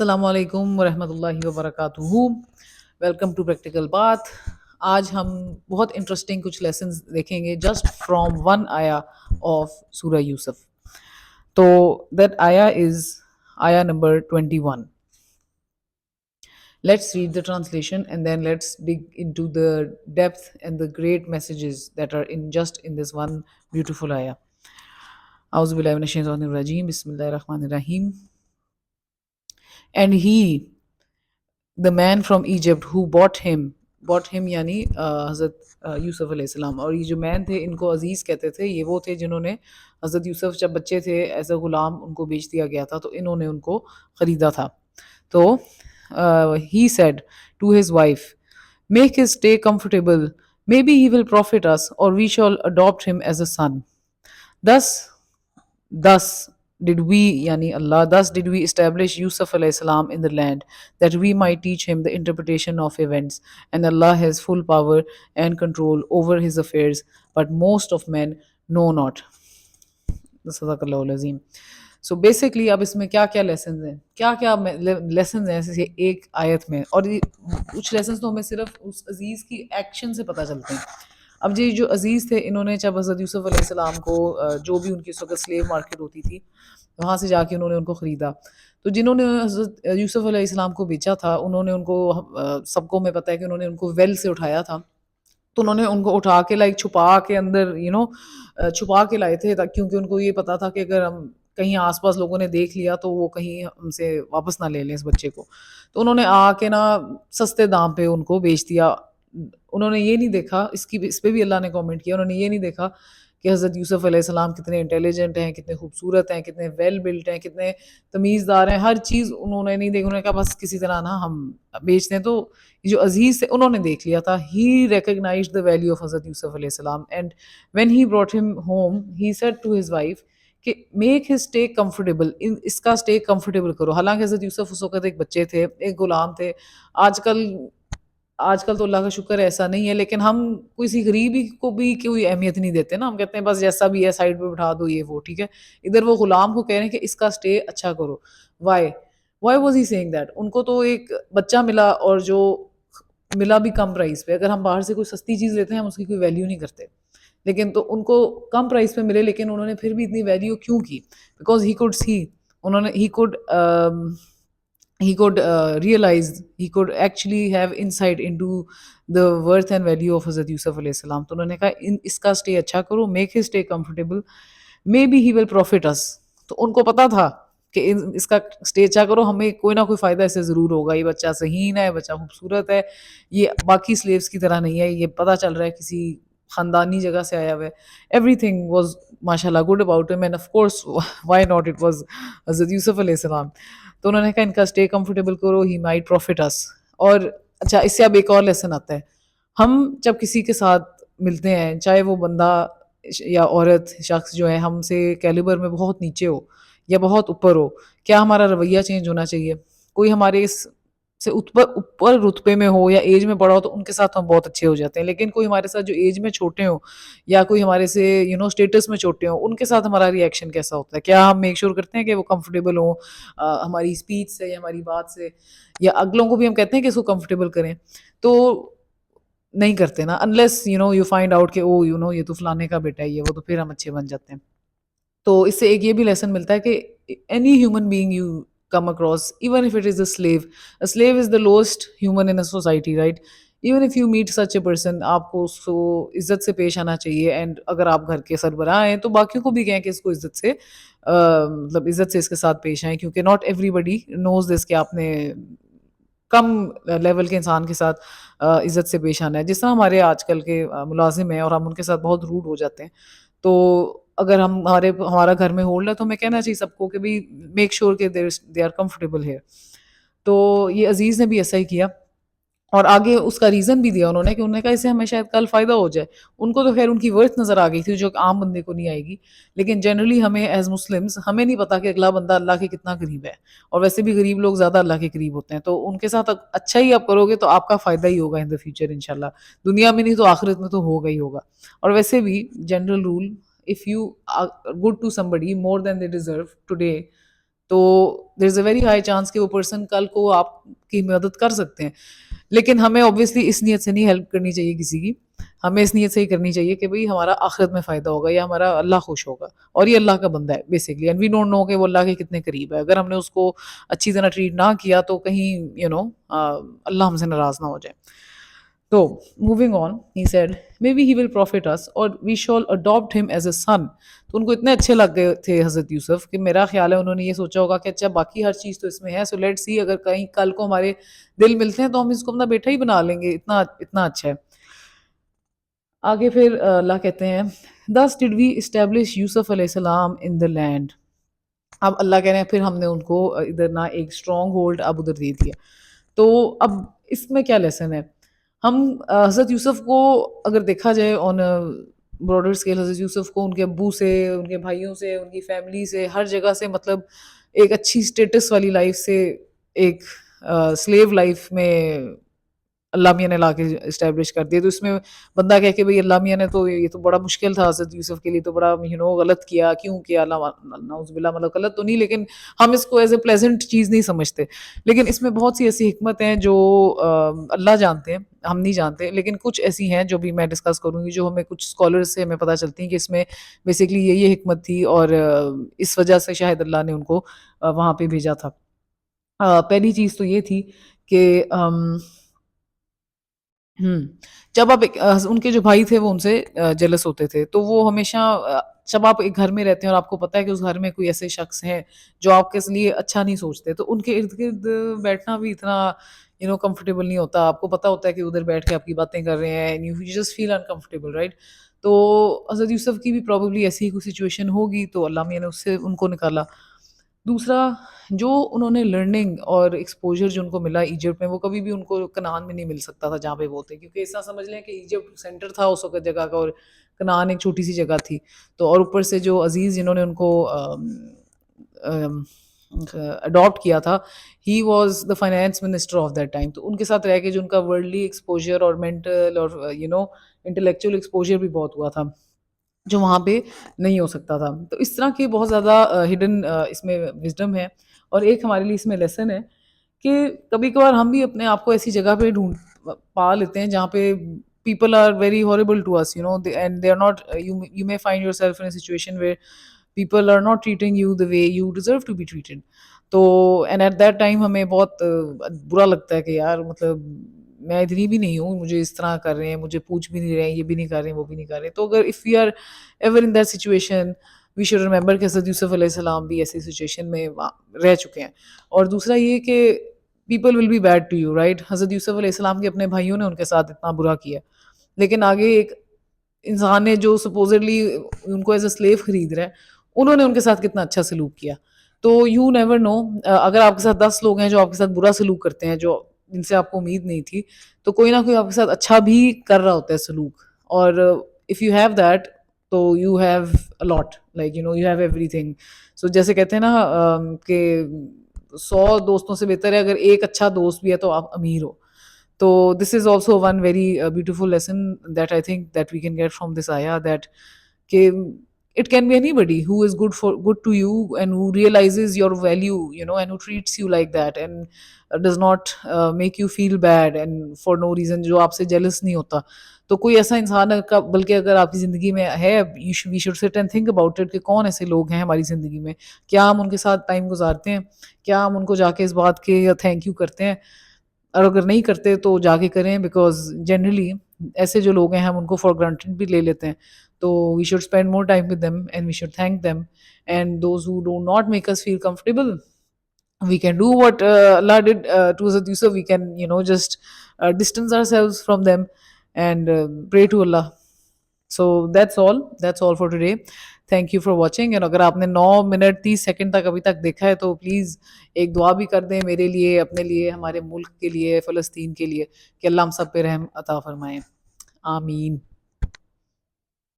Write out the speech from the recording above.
السلام علیکم ورحمۃ اللہ وبرکاتہ. ویلکم ٹو پریکٹیکل بات. آج ہم بہت انٹرسٹنگ کچھ لیسنز دیکھیں گے جسٹ فرام ون آیا آف سورہ یوسف. تو دیٹ آیا از آیا number 21. Let's read the translation and then let's dig into the depth and the great messages that are in this one beautiful ayah. اعوذ باللہ من الشیطان الرجیم. بسم اللہ الرحمن الرحیم. And he, the man from Egypt who bought him یعنی حضرت یوسف علیہ السلام. اور یہ جو مین تھے ان کو عزیز کہتے تھے. یہ وہ تھے جنہوں نے حضرت یوسف جب بچے تھے ایز اے غلام ان کو بیچ دیا گیا تھا تو انہوں نے ان کو خریدا تھا. تو he said to his wife, make his stay comfortable, maybe he will profit us or we shall adopt him as a son. Thus did we yani Allah, thus did we establish Yusuf alayhi salam in the land that we might teach him the interpretation of events, and Allah has full power and control over his affairs, but most of men know not. صدق اللہ العظیم. So basically اب اس میں کیا کیا lessons ہیں, کیا کیا lessons ہیں ایسے ایک آیت میں, اور کچھ لیسنز تو ہمیں صرف اس عزیز کی ایکشن سے پتہ چلتے ہیں. اب یہ جو عزیز تھے انہوں نے جب حضرت یوسف علیہ السلام کو جو بھی ان کی اس وقت سلیو مارکیٹ ہوتی تھی وہاں سے جا کے انہوں نے ان کو خریدا. تو جنہوں نے حضرت یوسف علیہ السلام کو بیچا تھا انہوں نے ان کو, سب کو میں پتہ ہے کہ انہوں نے ان کو ویل سے اٹھایا تھا. تو انہوں نے ان کو اٹھا کے چھپا کے اندر چھپا کے لائے تھے, کیونکہ ان کو یہ پتا تھا کہ اگر ہم کہیں آس پاس لوگوں نے دیکھ لیا تو وہ کہیں ہم سے واپس نہ لے لیں اس بچے کو. تو انہوں نے آ کے نا سستے دام پہ ان کو بیچ دیا. انہوں نے یہ نہیں دیکھا, اس پہ بھی اللہ نے کامنٹ کیا, انہوں نے یہ نہیں دیکھا کہ حضرت یوسف علیہ السلام کتنے انٹیلیجنٹ ہیں, کتنے خوبصورت ہیں, کتنے ویل بلٹ ہیں, کتنے تمیزدار ہیں. ہر چیز انہوں نے نہیں دیکھا. انہوں نے کہا بس کسی طرح نا ہم بیچ دیں. تو جو عزیز تھے انہوں نے دیکھ لیا تھا. He recognised the value of Hazrat Yusuf علیہ السلام, and when he brought him home he said to his wife کہ میک ہز اسٹے کمفرٹیبل, اس کا اسٹے کمفرٹیبل کرو. حالانکہ حضرت یوسف اس وقت ایک بچے تھے, ایک غلام تھے. آج کل تو اللہ کا شکر ایسا نہیں ہے, لیکن ہم کسی غریبی کو بھی کوئی اہمیت نہیں دیتے نا. ہم کہتے ہیں بس جیسا بھی ہے سائڈ پہ بٹھا دو, یہ وہ ٹھیک ہے. ادھر وہ غلام کو کہہ رہے ہیں کہ اس کا اسٹے اچھا کرو. Why was he saying that? ان کو تو ایک بچہ ملا اور جو ملا بھی کم پرائز پہ. اگر ہم باہر سے کوئی سستی چیز لیتے ہیں ہم اس کی کوئی ویلیو نہیں کرتے, لیکن تو ان کو کم پرائز پہ ملے, لیکن انہوں نے پھر بھی اتنی ویلیو کیوں کی؟ بیکاز ہی کوڈ سی, انہوں نے he could realize, he could actually have insight into the worth and value of Hazrat Yusuf alayhi salam. تو انہوں نے کہا اس کا اسٹے اچھا کرو, make his stay comfortable, maybe he will profit us. تو ان کو پتا تھا کہ اس کا اسٹے اچھا کرو, ہمیں کوئی نہ کوئی فائدہ اس سے ضرور ہوگا. یہ بچہ ذہین ہے, بچہ خوبصورت ہے, یہ باقی سلیوز کی طرح نہیں ہے, یہ پتہ چل رہا ہے کسی خاندانی جگہ سے آیا ہوا ہے. ایوری تھنگ واز ماشاء اللہ good about him, and of course why not, it was Hazrat Yusuf علیہ السلام. تو انہوں نے کہا ان کا اسٹے کمفرٹیبل کرو, ہی مائٹ پروفٹ اس. اور اچھا اس سے اب ایک اور لیسن آتا ہے. ہم جب کسی کے ساتھ ملتے ہیں, چاہے وہ بندہ یا عورت, شخص جو ہے ہم سے کیلیبر میں بہت نیچے ہو یا بہت اوپر ہو, کیا ہمارا رویہ چینج ہونا چاہیے؟ کوئی ہمارے اس سے اوپر رتبے میں ہو یا ایج میں بڑا ہو تو ان کے ساتھ ہم بہت اچھے ہو جاتے ہیں, لیکن کوئی ہمارے ساتھ جو ایج میں چھوٹے ہوں یا کوئی ہمارے سے اسٹیٹس میں چھوٹے ہوں, ان کے ساتھ ہمارا ری ایکشن کیسا ہوتا ہے؟ کیا ہم میک شور کرتے ہیں کہ وہ کمفرٹیبل ہوں ہماری اسپیچ سے یا ہماری بات سے, یا اگلوں کو بھی ہم کہتے ہیں کہ اس کو کمفرٹیبل کریں؟ تو نہیں کرتے نا, انلیس یو فائنڈ آؤٹ کہ یہ تو فلانے کا بیٹا ہے یہ وہ, تو پھر ہم اچھے بن جاتے ہیں. تو اس سے ایک یہ بھی لیسن ملتا ہے کہ any human being you come across, even if it is a slave is the lowest human in a society, right? Even if you meet such a person, آپ کو اس کو عزت سے پیش آنا چاہیے. اینڈ اگر آپ گھر کے سربراہ ہیں تو باقیوں کو بھی کہیں کہ اس کو عزت سے مطلب عزت سے اس کے ساتھ پیش آئیں, کیونکہ not everybody knows this کہ آپ نے کم لیول کے انسان کے ساتھ عزت سے پیش آنا ہے. جس طرح ہمارے آج کل کے ملازم ہیں اور ہم ان کے ساتھ بہت روڈ ہو جاتے ہیں, تو اگر ہمارا گھر میں ہولڈ ہے تو ہمیں کہنا چاہیے سب کو کہ بھی میک شور کہ دے آر کمفرٹیبل ہیئر. تو یہ عزیز نے بھی ایسا ہی کیا, اور آگے اس کا ریزن بھی دیا انہوں نے کہ انہوں نے کہا اس سے ہمیں شاید کل فائدہ ہو جائے. ان کو تو خیر ان کی ورتھ نظر آ گئی تھی جو عام بندے کو نہیں آئے گی, لیکن جنرلی ہمیں ایز مسلمس ہمیں نہیں پتا کہ اگلا بندہ اللہ کے کتنا قریب ہے, اور ویسے بھی غریب لوگ زیادہ اللہ کے قریب ہوتے ہیں. تو ان کے ساتھ اچھا ہی آپ کرو گے تو آپ کا فائدہ ہی ہوگا ان دا فیوچر انشاءاللہ, دنیا میں نہیں تو آخرت میں تو ہوگا ہی ہوگا. اور ویسے بھی general rule, if you are good to somebody more than they deserve today, تو دیر از اے ویری ہائی چانس کہ وہ پرسن کل کو آپ کی مدد کر سکتے ہیں. لیکن ہمیں obviously اس نیت سے نہیں ہیلپ کرنی چاہیے کسی کی. ہمیں اس نیت سے ہی کرنی چاہیے کہ بھئی ہمارا آخرت میں فائدہ ہوگا یا ہمارا اللہ خوش ہوگا, اور یہ اللہ کا بندہ ہے basically, and we don't know کہ وہ اللہ کے کتنے قریب ہے. اگر ہم نے اس کو اچھی طرح ٹریٹ نہ کیا تو کہیں اللہ ہم سے ناراض نہ ہو جائے. تو moving on, he said may be he will profit us اور وی شال اڈاپٹ ہم ایز اے سن. تو ان کو اتنے اچھے لگ گئے تھے حضرت یوسف کہ میرا خیال ہے انہوں نے یہ سوچا ہوگا کہ اچھا باقی ہر چیز تو اس میں ہے, سو لیٹ سی اگر کہیں کل کو ہمارے دل ملتے ہیں تو ہم اس کو اپنا بیٹا ہی بنا لیں گے, اتنا اتنا اچھا ہے. آگے پھر اللہ کہتے ہیں thus did we establish یوسف علیہ السلام in the land. اب اللہ کہہ رہے ہیں پھر ہم نے ان کو ادھر نہ ایک اسٹرانگ ہولڈ اب ادھر دے دیا. تو اب اس میں کیا لیسن ہے, ہم حضرت یوسف کو اگر دیکھا جائے آن براڈر اسکیل, حضرت یوسف کو ان کے ابو سے, ان کے بھائیوں سے, ان کی فیملی سے, ہر جگہ سے مطلب ایک اچھی اسٹیٹس والی لائف سے ایک سلیو لائف میں اللہ میاں نے لا کے اسٹیبلش کر دیا. تو اس میں بندہ کہہ کہ بھئی اللہ میاں نے تو یہ تو بڑا مشکل تھا حضرت یوسف کے لیے, تو بڑا غلط کیا, کیوں کیا, نعوذ باللہ, مطلب غلط تو نہیں لیکن ہم اس کو ایز اے پلیزنٹ چیز نہیں سمجھتے. لیکن اس میں بہت سی ایسی حکمت ہیں جو اللہ جانتے ہیں, ہم نہیں جانتے, لیکن کچھ ایسی ہیں جو بھی میں ڈسکس کروں گی جو ہمیں کچھ اسکالرز سے ہمیں پتہ چلتی ہیں کہ اس میں بیسکلی یہ حکمت تھی, اور اس وجہ سے شاید اللہ نے ان کو وہاں پہ بھیجا تھا. پہلی چیز تو یہ تھی کہ جب آپ ان کے جو بھائی تھے وہ ان سے جیلس ہوتے تھے, تو وہ ہمیشہ جب آپ ایک گھر میں رہتے ہیں اور آپ کو پتا ہے کہ اس گھر میں کوئی ایسے شخص ہیں جو آپ کے لیے اچھا نہیں سوچتے, تو ان کے ارد گرد بیٹھنا بھی اتنا کمفرٹیبل نہیں ہوتا. آپ کو پتا ہوتا ہے کہ ادھر بیٹھ کے آپ کی باتیں کر رہے ہیں, you just feel uncomfortable, right. تو حضرت یوسف کی بھی پرابیبلی ایسی ہی کوئی سچویشن ہوگی, تو اللہ میاں نے اس سے ان کو نکالا. دوسرا, جو انہوں نے لرننگ اور ایکسپوجر جو ان کو ملا ایجپٹ میں, وہ کبھی بھی ان کو کنعان میں نہیں مل سکتا تھا جہاں پہ وہ تھے, کیونکہ ایسا سمجھ لیں کہ ایجپٹ سینٹر تھا اس وقت جگہ کا, اور کنعان ایک چھوٹی سی جگہ تھی. تو اور اوپر سے جو عزیز جنہوں نے ان کو اڈاپٹ کیا تھا, he was the finance minister of that time. تو ان کے ساتھ رہ کے جو ان کا ورلڈلی ایکسپوجر اور مینٹل اور انٹلیکچوئل ایکسپوجر بھی بہت ہوا تھا, جو وہاں پہ نہیں ہو سکتا تھا. تو اس طرح کے بہت زیادہ ہڈن اس میں وزڈم ہے. اور ایک ہمارے لیے اس میں لیسن ہے کہ کبھی کبھار ہم بھی اپنے آپ کو ایسی جگہ پہ پا لیتے ہیں جہاں پہ people are very horrible to us, and they are not, you may find yourself in a situation where people are not treating you the way you deserve to be treated. تو and at that time ہمیں بہت برا لگتا ہے کہ یار مطلب میں اتنی بھی نہیں ہوں, مجھے اس طرح کر رہے ہیں, مجھے پوچھ بھی نہیں رہے ہیں, یہ بھی نہیں کر رہے ہیں, وہ بھی نہیں کر رہے ہیں. تو اگر if we are ever in that situation, we should remember کہ حضرت یوسف علیہ السلام بھی ایسی سچویشن میں رہ چکے ہیں. اور دوسرا یہ کہ people will be bad to you, right. Hazrat Yusuf علیہ السلام کے اپنے بھائیوں نے ان کے ساتھ اتنا برا کیا, لیکن آگے ایک انسان نے جو سپوزڈلی ان کو ایز اے سلیو خرید رہا ہے, انہوں نے ان کے ساتھ کتنا اچھا سلوک کیا. تو یو نیور نو, اگر آپ کے ساتھ 10 لوگ ہیں جو آپ کے ساتھ برا سلوک کرتے ہیں, جو جن سے آپ کو امید نہیں تھی, تو کوئی نہ کوئی آپ کے ساتھ اچھا بھی کر رہا ہوتا ہے سلوک. اور اف یو ہیو دیٹ, تو you have a lot, like you have everything. So جیسے کہتے ہیں نا کہ 100 دوستوں سے بہتر ہے اگر ایک اچھا دوست بھی ہے تو آپ امیر ہو. تو this is also one very beautiful lesson that I think that we can get from this ayah, that کہ it can be anybody who is good to you and who realizes your value, and who treats you like that, and does not make you feel bad and for no reason, جو آپ سے jealous نہیں ہوتا. تو کوئی ایسا انسان ہے بلکہ اگر آپ کی زندگی میں ہے, we should sit and think about it کہ کون ایسے لوگ ہیں ہماری زندگی میں, کیا ہم ان کے ساتھ ٹائم گزارتے ہیں, کیا ہم ان کو جا کے اس بات کے یا تھینک یو کرتے ہیں, اور اگر نہیں کرتے تو جا کے کریں, بیکاز جنرلی ایسے جو لوگ ہیں ہم ان کو فار گرانٹیڈ بھی لے لیتے ہیں. تو we should spend more time with them and we should thank them, and those who do not make us feel comfortable, we can do what Allah did to Hazrat Yusuf. We can just distance ourselves from them and pray to Allah. So that's all for today. Thank you for watching. And اگر آپ نے 9 minute 30 second تک ابھی تک دیکھا ہے تو please ایک دعا بھی کر دیں میرے لیے, اپنے لیے, ہمارے ملک کے لیے, فلسطین کے لیے, کہ اللہ ہم سب پہ رحم عطا فرمائیں. آمین.